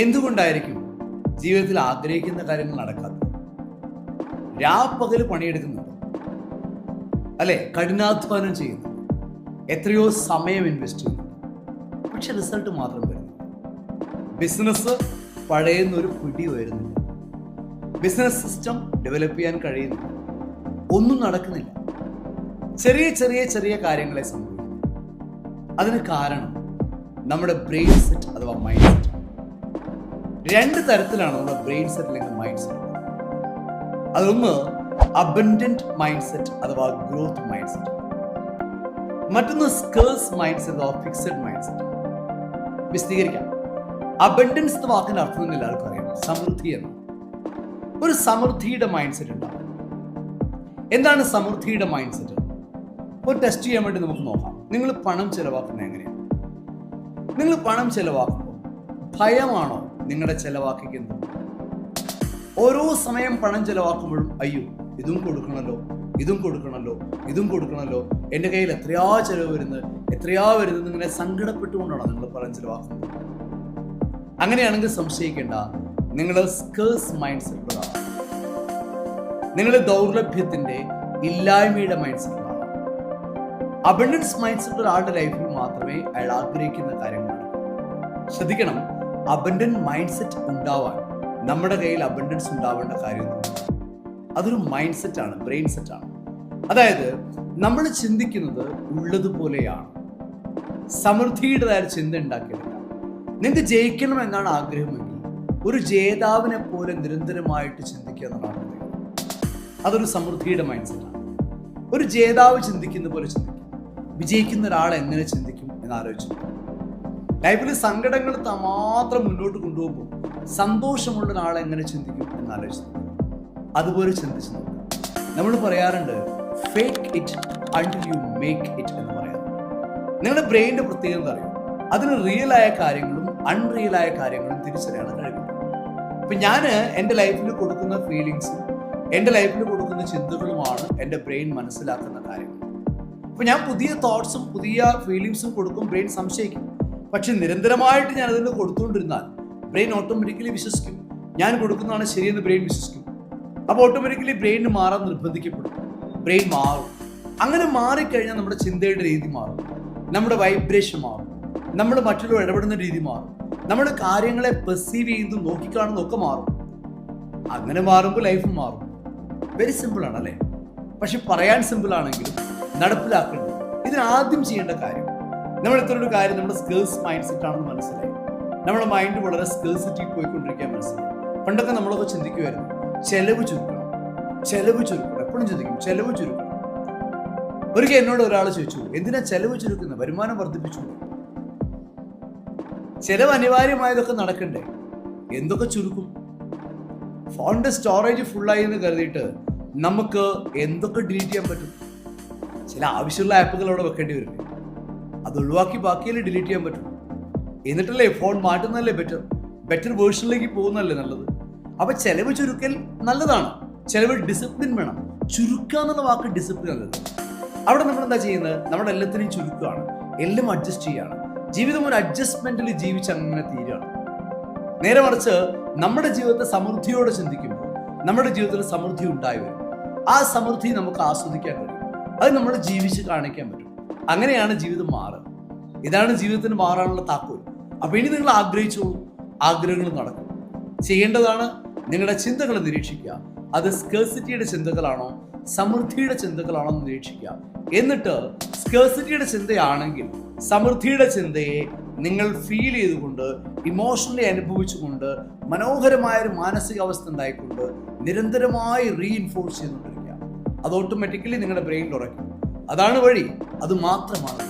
എന്തുകൊണ്ടായിരിക്കും ജീവിതത്തിൽ ആഗ്രഹിക്കുന്ന കാര്യങ്ങൾ നടക്കാത്തത്? രാപ്പകൽ പണിയെടുക്കുന്നുണ്ട്, അല്ലെ? കഠിനാധ്വാനം ചെയ്യുന്നു, എത്രയോ സമയം ഇൻവെസ്റ്റ് ചെയ്യുന്നു, പക്ഷെ റിസൾട്ട് മാത്രം വരുന്നു. ബിസിനസ് പഴയുന്നൊരു പിടി വരുന്നില്ല, ബിസിനസ് സിസ്റ്റം ഡെവലപ്പ് ചെയ്യാൻ കഴിയുന്നില്ല, ഒന്നും നടക്കുന്നില്ല. ചെറിയ ചെറിയ ചെറിയ കാര്യങ്ങളെ സംഭവിക്കുന്നു. അതിന് കാരണം നമ്മുടെ ബ്രെയിൻ സെറ്റ് അഥവാ മൈൻഡ് സെറ്റ്. രണ്ട് തരത്തിലാണ് നമ്മുടെ ബ്രെയിൻ സെറ്റ് അല്ലെങ്കിൽ മൈൻഡ് സെറ്റ്. അതൊന്ന് അബൻഡന്റ് മൈൻഡ് സെറ്റ് അഥവാ ഗ്രോത്ത് മൈൻഡ് സെറ്റ്, മറ്റൊന്ന് സ്കേഴ്സ് മൈൻഡ് സെറ്റ് അഥവാ ഫിക്സഡ് മൈൻഡ് സെറ്റ്. വിശദീകരിക്കാം. അബൻഡൻസ് എന്ന വാക്കിന്റെ അർത്ഥം തന്നെ എല്ലാവർക്കും അറിയാം, സമൃദ്ധി എന്ന്. ഒരു സമൃദ്ധിയുടെ മൈൻഡ് സെറ്റ് ഉണ്ടാവും. എന്താണ് സമൃദ്ധിയുടെ മൈൻഡ് സെറ്റ്? ഒരു ടെസ്റ്റ് ചെയ്യാൻ വേണ്ടി നമുക്ക് നോക്കാം. നിങ്ങൾ പണം ചെലവാക്കുന്നത് എങ്ങനെയാണ്? നിങ്ങൾ പണം ചെലവാക്കുമ്പോൾ ഭയമാണോ നിങ്ങളുടെ ചെലവാക്കിക്കുന്നത്? ഓരോ സമയം പണം ചെലവാക്കുമ്പോഴും അയ്യോ ഇതും കൊടുക്കണമല്ലോ, ഇതും കൊടുക്കണമല്ലോ, ഇതും കൊടുക്കണമല്ലോ, എൻ്റെ കയ്യിൽ എത്രയാ ചെലവ് വരുന്നത്, എത്രയാ വരുന്നത്, ഇങ്ങനെ സങ്കടപ്പെട്ടുകൊണ്ടാണോ നിങ്ങൾ പണം ചെലവാക്കുന്നത്? അങ്ങനെയാണെങ്കിൽ സംശയിക്കേണ്ട, നിങ്ങൾ സ്കേഴ്സ് മൈൻഡ് സെറ്റുള്ളതാണ്. നിങ്ങൾ ദൗർലഭ്യത്തിന്റെ ഇല്ലായ്മയുടെ മൈൻഡ് സെറ്റുള്ളതാണ്. അബൻഡൻസ് മൈൻഡ് സെറ്റ് ഒരാളുടെ ലൈഫിൽ മാത്രമേ അയാൾ ആഗ്രഹിക്കുന്ന കാര്യങ്ങളാണ്. ശ്രദ്ധിക്കണം, അബൻഡന്റ് മൈൻഡ് സെറ്റ് ഉണ്ടാവാൻ നമ്മുടെ കയ്യിൽ അബൻഡൻസ് ഉണ്ടാവേണ്ട കാര്യമൊന്നും. അതൊരു മൈൻഡ് സെറ്റാണ്, ബ്രെയിൻ സെറ്റാണ്. അതായത് നമ്മൾ ചിന്തിക്കുന്നത് ഉള്ളതുപോലെയാണ്. സമൃദ്ധിയുടേതായ ചിന്ത ഉണ്ടാക്കിയെടുക്കാം. നിങ്ങൾക്ക് ജയിക്കണം എന്നാണ് ആഗ്രഹമെങ്കിൽ ഒരു ജേതാവിനെ പോലെ നിരന്തരമായിട്ട് ചിന്തിക്കുക എന്നതാണ്. അതൊരു സമൃദ്ധിയുടെ മൈൻഡ് സെറ്റാണ്. ഒരു ജേതാവ് ചിന്തിക്കുന്ന പോലെ ചിന്തിക്കും. വിജയിക്കുന്ന ഒരാൾ എങ്ങനെ ചിന്തിക്കും എന്ന് ആലോചിച്ചു. ലൈഫിൽ സങ്കടങ്ങൾ മാത്രം മുന്നോട്ട് കൊണ്ടുപോകുമ്പോൾ സന്തോഷമുള്ള ഒരാൾ എങ്ങനെ ചിന്തിക്കും എന്ന് ആലോചിച്ചു. അതുപോലെ ചിന്തിച്ചു നോക്കുക. നമ്മൾ പറയാറുണ്ട് fake it until you make it എന്ന് പറയാറുണ്ട്. നിങ്ങളുടെ ബ്രെയിനിന്റെ പ്രത്യേകത അറിയും. അതിന് റിയൽ ആയ കാര്യങ്ങളും അൺറിയൽ ആയ കാര്യങ്ങളും തിരിച്ചറിയാൻ കഴിയും. ഇപ്പൊ ഞാൻ എൻ്റെ ലൈഫിൽ കൊടുക്കുന്ന ഫീലിങ്സും എൻ്റെ ലൈഫിൽ കൊടുക്കുന്ന ചിന്തകളുമാണ് എൻ്റെ ബ്രെയിൻ മനസ്സിലാക്കുന്ന കാര്യങ്ങൾ. അപ്പൊ ഞാൻ പുതിയ തോട്ട്സും പുതിയ ഫീലിങ്സും കൊടുക്കും, ബ്രെയിൻ സംശയിക്കും. പക്ഷെ നിരന്തരമായിട്ട് ഞാൻ അതിന് കൊടുത്തുകൊണ്ടിരുന്നാൽ ബ്രെയിൻ ഓട്ടോമാറ്റിക്കലി വിശ്വസിക്കും. ഞാൻ കൊടുക്കുന്നതാണ് ശരിയെന്ന് ബ്രെയിൻ വിശ്വസിക്കും. അപ്പോൾ ഓട്ടോമാറ്റിക്കലി ബ്രെയിനിന് മാറാൻ നിർബന്ധിക്കപ്പെടും. ബ്രെയിൻ മാറും. അങ്ങനെ മാറിക്കഴിഞ്ഞാൽ നമ്മുടെ ചിന്തയുടെ രീതി മാറും, നമ്മുടെ വൈബ്രേഷൻ മാറും, നമ്മൾ മറ്റുള്ളവർ ഇടപെടുന്ന രീതി മാറും, നമ്മുടെ കാര്യങ്ങളെ പെർസീവ് ചെയ്യുന്നതും നോക്കിക്കാണുന്നതും ഒക്കെ മാറും. അങ്ങനെ മാറുമ്പോൾ ലൈഫ് മാറും. വെരി സിമ്പിൾ ആണ് അല്ലേ? പക്ഷെ പറയാൻ സിമ്പിൾ ആണെങ്കിലും നടപ്പിലാക്കേണ്ടത്. ഇതിനാദ്യം ചെയ്യേണ്ട കാര്യം, നമ്മൾ ഇത്രയൊരു കാര്യം നമ്മുടെ സ്കേഴ്സ് മൈൻഡ് സെറ്റ് ആണെന്ന് മനസ്സിലായി. നമ്മുടെ മൈൻഡ് വളരെ സ്കേഴ്സിറ്റി പോയിക്കൊണ്ടിരിക്കാൻ മനസ്സിലായി. പണ്ടൊക്കെ നമ്മളൊക്കെ ചിന്തിക്കുമായിരുന്നു ചെലവ് ചുരുക്കണം, ചെലവ് ചുരുക്കണം, എപ്പോഴും ചിന്തിക്കും ചെലവ് ചുരുക്കണം. ഒരിക്കൽ എന്നോട് ഒരാൾ ചോദിച്ചു, എന്തിനാ ചെലവ് ചുരുക്കുന്നത്, വരുമാനം വർദ്ധിപ്പിച്ചു? ചെലവ് അനിവാര്യമായതൊക്കെ നടക്കണ്ടേ, എന്തൊക്കെ ചുരുക്കും? ഫോണിന്റെ സ്റ്റോറേജ് ഫുള്ളായി എന്ന് കരുതിയിട്ട് നമുക്ക് എന്തൊക്കെ ഡിലീറ്റ് ചെയ്യാൻ പറ്റും? ചില ആവശ്യമുള്ള ആപ്പുകൾ അവിടെ വെക്കേണ്ടി വരില്ലേ? അത് ഒഴിവാക്കി ബാക്കിയല്ലേ ഡിലീറ്റ് ചെയ്യാൻ പറ്റും? എന്നിട്ടല്ലേ ഫോൺ മാറ്റുന്നതല്ലേ ബെറ്റർ വേർഷനിലേക്ക് പോകുന്നതല്ലേ നല്ലത്? അപ്പൊ ചെലവ് ചുരുക്കൽ നല്ലതാണ്. ചെലവ് ഡിസിപ്ലിൻ വേണം. ചുരുക്കുക എന്നുള്ള വാക്ക് ഡിസിപ്ലിൻ അല്ലത്. അവിടെ നമ്മൾ എന്താ ചെയ്യുന്നത്? നമ്മുടെ എല്ലാത്തിനെയും ചുരുക്കുകയാണ്, എല്ലാം അഡ്ജസ്റ്റ് ചെയ്യുകയാണ്. ജീവിതം ഒരു അഡ്ജസ്റ്റ്മെന്റിൽ ജീവിച്ച് അങ്ങനെ തീരുകയാണ്. നേരെ മറിച്ച് നമ്മുടെ ജീവിതത്തെ സമൃദ്ധിയോടെ ചിന്തിക്കുമ്പോൾ നമ്മുടെ ജീവിതത്തിൽ സമൃദ്ധി ഉണ്ടായി വരും. ആ സമൃദ്ധി നമുക്ക് ആസ്വദിക്കാൻ കഴിയും. അത് നമ്മൾ ജീവിച്ച് കാണിക്കാൻ പറ്റും. അങ്ങനെയാണ് ജീവിതം മാറുക. ഇതാണ് ജീവിതത്തിന് മാറാനുള്ള താക്കോൽ. അപ്പൊ ഇനി നിങ്ങൾ ആഗ്രഹിച്ചോളൂ, ആഗ്രഹങ്ങൾ നടക്കും. ചെയ്യേണ്ടതാണ് നിങ്ങളുടെ ചിന്തകൾ നിരീക്ഷിക്കുക. അത് സ്കേഴ്സിറ്റിയുടെ ചിന്തകളാണോ സമൃദ്ധിയുടെ ചിന്തകളാണോ എന്ന് നിരീക്ഷിക്കുക. എന്നിട്ട് സ്കേഴ്സിറ്റിയുടെ ചിന്തയാണെങ്കിൽ സമൃദ്ധിയുടെ ചിന്തയെ നിങ്ങൾ ഫീൽ ചെയ്തുകൊണ്ട്, ഇമോഷണലി അനുഭവിച്ചുകൊണ്ട്, മനോഹരമായൊരു മാനസികാവസ്ഥ ഉണ്ടായിക്കൊണ്ട് നിരന്തരമായി റീഇൻഫോഴ്സ് ചെയ്തുകൊണ്ടിരിക്കുക. അത് ഓട്ടോമാറ്റിക്കലി നിങ്ങളുടെ ബ്രെയിനിൽ ഉറയ്ക്കും. അതാണ് വഴി, അത് മാത്രമാണ്.